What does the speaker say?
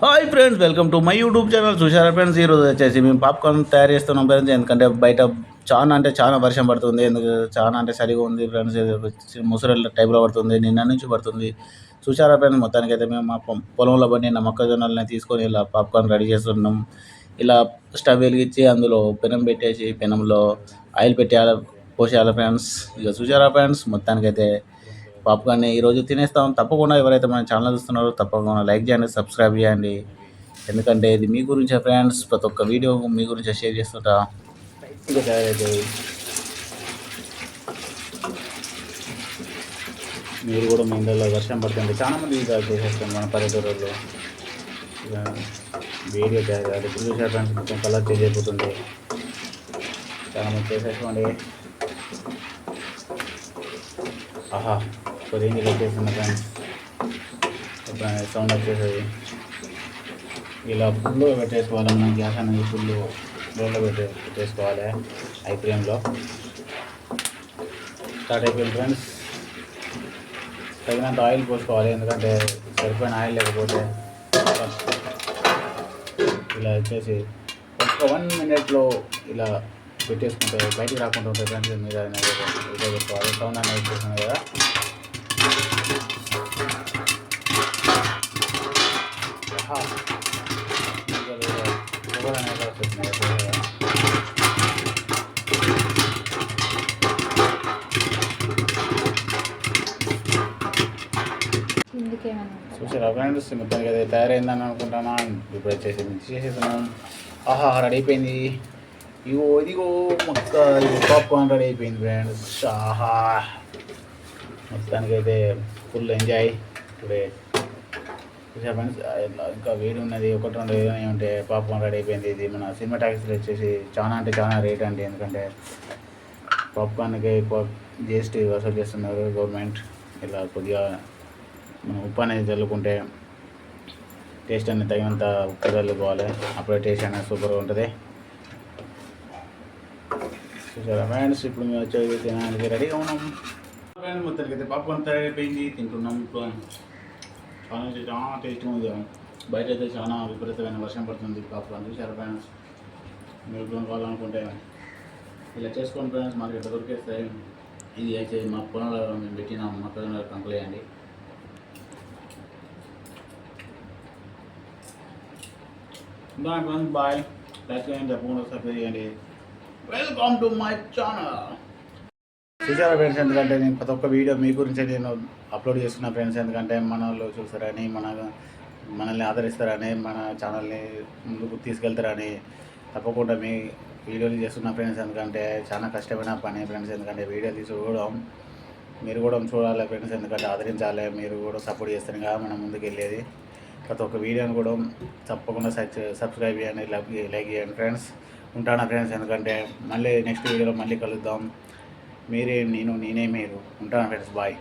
Hi friends, welcome to my YouTube channel. చూసారా friends, ఈరోజు వచ్చేసి మేము పాప్కార్న్ తయారు చేస్తున్నాం ఫ్రెండ్స్. ఎందుకంటే బయట చాలా అంటే చాలా వర్షం పడుతుంది. ఎందుకు చాలా అంటే సరిగా ఉంది ఫ్రెండ్స్. ముసలి టైప్లో పడుతుంది, నిన్న నుంచి పడుతుంది. చూసారా ఫ్రెండ్స్, మొత్తానికి అయితే మేము మా పొలంలో పండిన మొక్కజొన్నలని తీసుకొని ఇలా పాప్కార్న్ రెడీ చేస్తున్నాం. ఇలా స్టవ్ వెలిగించి అందులో పెనం పెట్టేసి పెనంలో ఆయిల్ పెట్టేయాలి, పోసేయాలి ఫ్రెండ్స్. ఇక చూసారా ఫ్రెండ్స్, మొత్తానికైతే పాప్కార్న్ని ఈరోజు తినేస్తాం. తప్పకుండా ఎవరైతే మన ఛానల్ చూస్తున్నారో తప్పకుండా లైక్ చేయండి, సబ్స్క్రైబ్ చేయండి. ఎందుకంటే ఇది మీ గురించే ఫ్రెండ్స్. ప్రతి ఒక్క వీడియో మీ గురించే షేర్ చేస్తుంటా. ఇంకా తయారైతే మీరు కూడా మీ ఇంట్లో వర్షం పడుతుంది, చాలామంది ఇక చేసేస్తాం మన పల్లెటూరులో. ఇక వీడియో తయారు ఇప్పుడు చూసే ఫ్రెండ్స్, మొత్తం కలర్ చేంజ్ అయిపోతుంది. చాలామంది చేసేసుకోండి. ఆహా, కొద్దిగా వచ్చేస్తున్నా ఫ్రెండ్స్. ఎప్పుడైనా సౌండ్ వచ్చేసేది ఇలా ఫుల్లో పెట్టేసుకోవాలి. మనం గ్యాస్ అనేది ఫుల్ లోన్లో పెట్టేసుకోవాలి. హై ఫ్లేమ్లో స్టార్ట్ అయిపోయింది ఫ్రెండ్స్. తగినంత ఆయిల్ పోసుకోవాలి, ఎందుకంటే సరిపోయిన ఆయిల్ లేకపోతే ఇలా వచ్చేసి ఒక 1 minute ఇలా పెట్టేసుకుంటే బయటికి రాకుండా ఉంటుంది ఫ్రెండ్స్. మీద పెట్టుకోవాలి. సౌండ్ అనేది వచ్చేస్తుంది కదా. చూసారా ఫ్రెండ్స్, మొత్తానికి అయితే తయారైందని అనుకుంటానా. ఇప్పుడు వచ్చేసి మిక్స్ చేసేస్తున్నాం. ఆహా, రెడీ అయిపోయింది. ఇదిగో మొక్క పాప్కార్న్ రెడీ అయిపోయింది ఫ్రెండ్స్. ఆహా, మొత్తానికి అయితే ఫుల్ ఎంజాయ్ టుడే. చూసా ఫ్రెండ్స్, ఇంకా వేడి ఉన్నది. 1-2 ఏమైనా ఉంటే పాప్కార్న్ రెడీ అయిపోయింది. ఇది మన సినిమా టాకీస్లో వచ్చేసి చాలా రేట్ అండి. ఎందుకంటే పాప్కార్న్కి ఎక్కువ జిఎస్టీ వసూలు చేస్తున్నారు గవర్నమెంట్. ఇలా కొద్దిగా మనం ఉప్పు అనేది చల్లుకుంటే టేస్ట్ అనేది తగినంత ఉప్పు చల్లుకోవాలి. అప్పుడే టేస్ట్ అనేది సూపర్గా ఉంటుంది. చూసారా ఫ్రెండ్స్, ఇప్పుడు మేము వచ్చేది తినడానికి రెడీగా ఉన్నాం ఫ్రెండ్స్. మొత్తానికి అయితే పాప్కార్న్ తయారైపోయింది, తింటున్నాం. చాలా టేస్ట్గా ఉంది. బయట అయితే చాలా విపరీతమైన వర్షం పడుతుంది. పాప్కార్న్ చూసారా ఫ్రెండ్స్. మీరు కావాలనుకుంటే ఇలా చేసుకోండి ఫ్రెండ్స్, మాకు ఇట్లా దొరికేస్తాయి. ఇది అయితే మా పొలంలో మేము పెట్టినాం, మా పొలంలో కంపలేయండి. Bye friends, bye. లైక్ చేయండి, తప్పకుండా సబ్స్క్రైబ్ చేయండి. Welcome to my channel. చూసారా ఫ్రెండ్స్, ఎందుకంటే నేను ప్రతి ఒక్క వీడియో మీ గురించే నేను అప్లోడ్ చేస్తున్నా ఫ్రెండ్స్. ఎందుకంటే మన వాళ్ళు చూస్తారని, మనల్ని ఆదరిస్తారని, మన ఛానల్ని ముందుకు తీసుకెళ్తారని తప్పకుండా మీ వీడియోలు చేస్తున్నా ఫ్రెండ్స్. ఎందుకంటే చాలా కష్టమైన పని ఫ్రెండ్స్. ఎందుకంటే వీడియో తీసుకోవడం మీరు కూడా చూడాలి ఫ్రెండ్స్. ఎందుకంటే ఆదరించాలి, మీరు కూడా సపోర్ట్ చేస్తేనే కదా మనం ముందుకు వెళ్ళేది. ప్రతి ఒక్క వీడియోని కూడా తప్పకుండా సబ్స్క్రైబ్ చేయండి, లైక్ చేయండి ఫ్రెండ్స్. ఉంటానా ఫ్రెండ్స్, ఎందుకంటే మళ్ళీ నెక్స్ట్ వీడియోలో మళ్ళీ కలుద్దాం. మీరే నేను, నేనే మీరు. ఉంటానా ఫ్రెండ్స్, బాయ్.